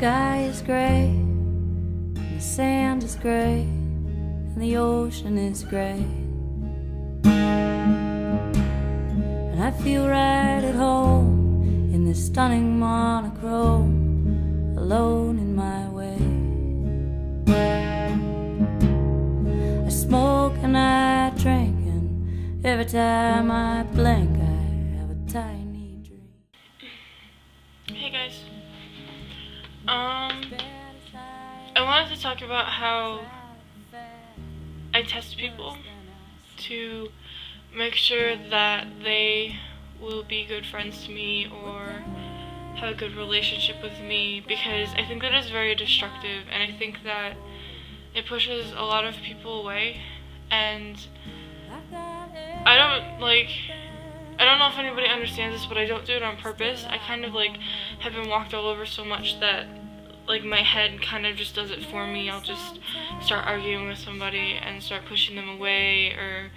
sky is gray, and the sand is gray, and the ocean is gray. And I feel right at home in this stunning monochrome, alone in my way. I smoke and I drink, and every time I blink I have a tiny dream. Hey guys. I wanted to talk about how I test people to make sure that they will be good friends to me or have a good relationship with me, because I think that is very destructive, and I think that it pushes a lot of people away. And I don't know if anybody understands this, but I don't do it on purpose. I kind of have been walked all over so much that my head kind of just does it for me. I'll just start arguing with somebody and start pushing them away or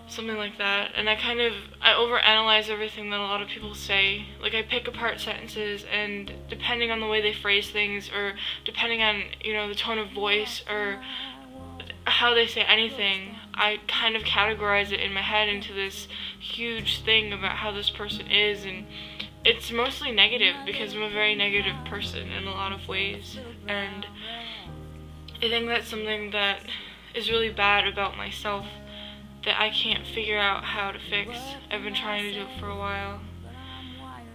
something like that. And I overanalyze everything that a lot of people say. I pick apart sentences, and depending on the way they phrase things, or depending on, the tone of voice or how they say anything, I kind of categorize it in my head into this huge thing about how this person is. And it's mostly negative because I'm a very negative person in a lot of ways, and I think that's something that is really bad about myself that I can't figure out how to fix. I've been trying to do it for a while.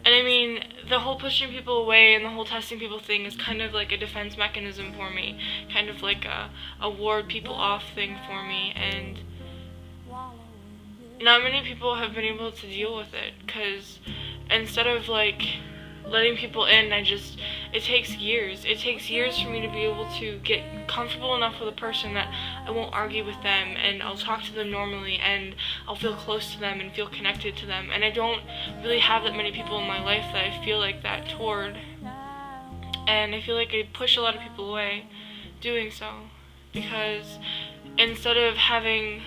And I mean, the whole pushing people away and the whole testing people thing is kind of like a defense mechanism for me, kind of like a ward people off thing for me, and not many people have been able to deal with it, because instead of letting people in, it takes years. It takes years for me to be able to get comfortable enough with a person that I won't argue with them, and I'll talk to them normally, and I'll feel close to them and feel connected to them. And I don't really have that many people in my life that I feel like that toward. And I feel like I push a lot of people away doing so, because instead of having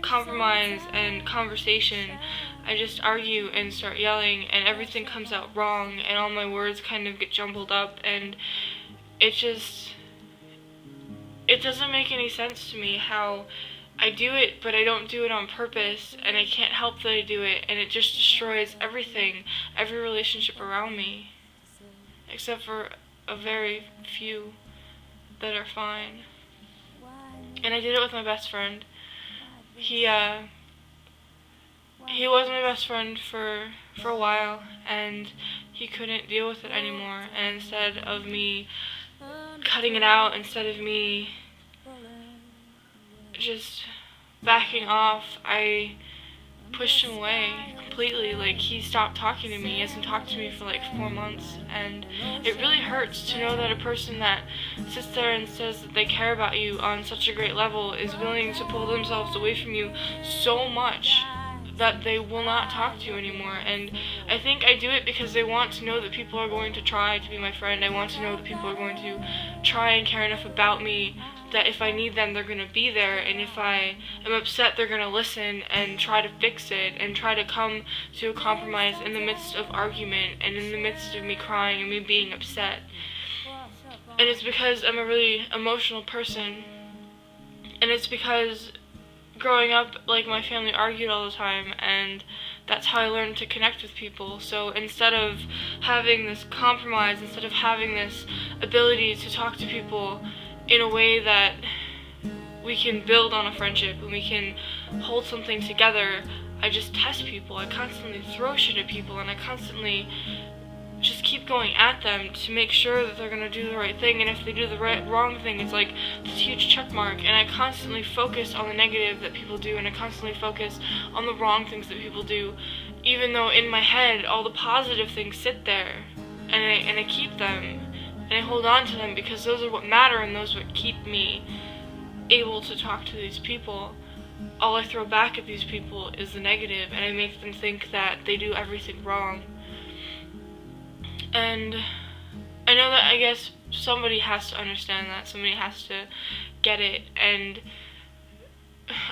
compromise and conversation, I just argue and start yelling, and everything comes out wrong, and all my words kind of get jumbled up, and it doesn't make any sense to me how I do it, but I don't do it on purpose, and I can't help that I do it, and it just destroys everything, every relationship around me, except for a very few that are fine. And I did it with my best friend. He was my best friend for a while, and he couldn't deal with it anymore. And instead of me cutting it out, instead of me just backing off, I pushed him away completely. He stopped talking to me. He hasn't talked to me for 4 months, and it really hurts to know that a person that sits there and says that they care about you on such a great level is willing to pull themselves away from you so much that they will not talk to you anymore. And I think I do it because they want to know that people are going to try to be my friend. I want to know that people are going to try and care enough about me that if I need them, they're going to be there, and if I am upset, they're going to listen and try to fix it and try to come to a compromise in the midst of argument and in the midst of me crying and me being upset. And it's because I'm a really emotional person, and it's because growing up, my family argued all the time, and that's how I learned to connect with people. So instead of having this compromise, instead of having this ability to talk to people in a way that we can build on a friendship and we can hold something together, I just test people. I constantly throw shit at people, and I constantly just keep going at them to make sure that they're going to do the right thing, and if they do the wrong thing, it's this huge check mark. And I constantly focus on the negative that people do, and I constantly focus on the wrong things that people do, even though in my head all the positive things sit there, and I keep them, and I hold on to them, because those are what matter, and those are what keep me able to talk to these people. All I throw back at these people is the negative, and I make them think that they do everything wrong. And I know that I guess somebody has to understand that, somebody has to get it, and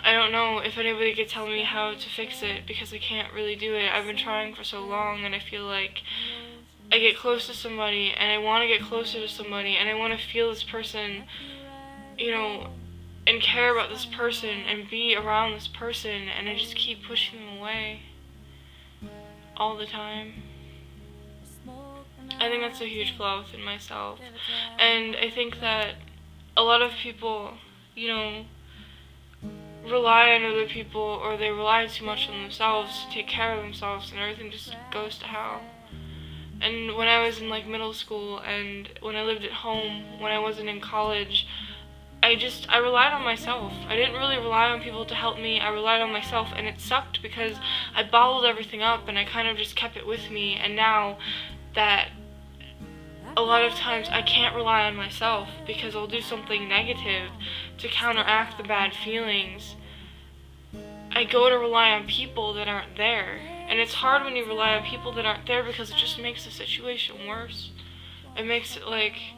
I don't know if anybody could tell me how to fix it, because I can't really do it. I've been trying for so long, and I feel like I get close to somebody and I want to get closer to somebody and I want to feel this person, you know, and care about this person and be around this person, and I just keep pushing them away all the time. I think that's a huge flaw within myself, and I think that a lot of people, you know, rely on other people, or they rely too much on themselves to take care of themselves, and everything just goes to hell. And when I was in like middle school and when I lived at home, when I wasn't in college, I relied on myself. I didn't really rely on people to help me. I relied on myself, and it sucked because I bottled everything up and I kind of just kept it with me. And now that a lot of times I can't rely on myself because I'll do something negative to counteract the bad feelings, I go to rely on people that aren't there. And it's hard when you rely on people that aren't there because it just makes the situation worse. It makes it like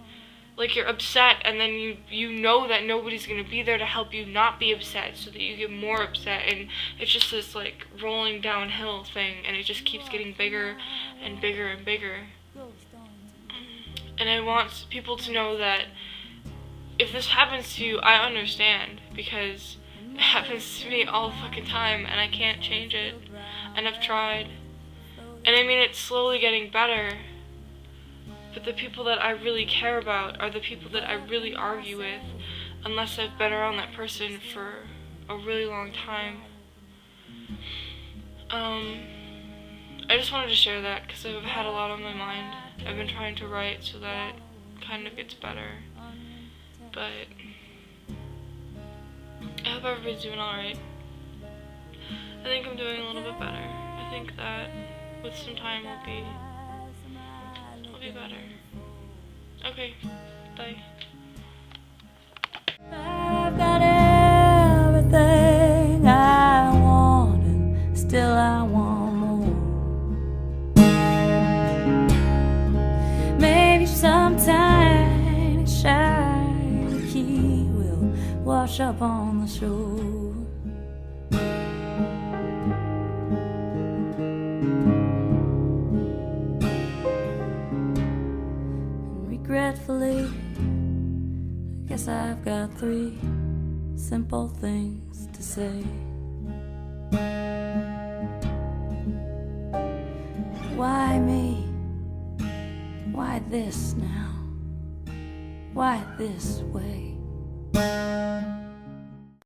you're upset, and then you know that nobody's going to be there to help you not be upset, so that you get more upset, and it's just this like rolling downhill thing, and it just keeps getting bigger and bigger and bigger. And I want people to know that if this happens to you, I understand, because it happens to me all the fucking time and I can't change it, and I've tried, and I mean it's slowly getting better. But the people that I really care about are the people that I really argue with, unless I've been around that person for a really long time. I just wanted to share that because I've had a lot on my mind. I've been trying to write so that it kind of gets better. But I hope everybody's doing alright. I think I'm doing a little bit better. I think that with some time we'll be better. Okay, bye. I've got everything I want, and still I want more. Maybe sometime a shiny key will wash up on the shore. Regretfully, I guess I've got 3 simple things to say. Why me? Why this now? Why this way?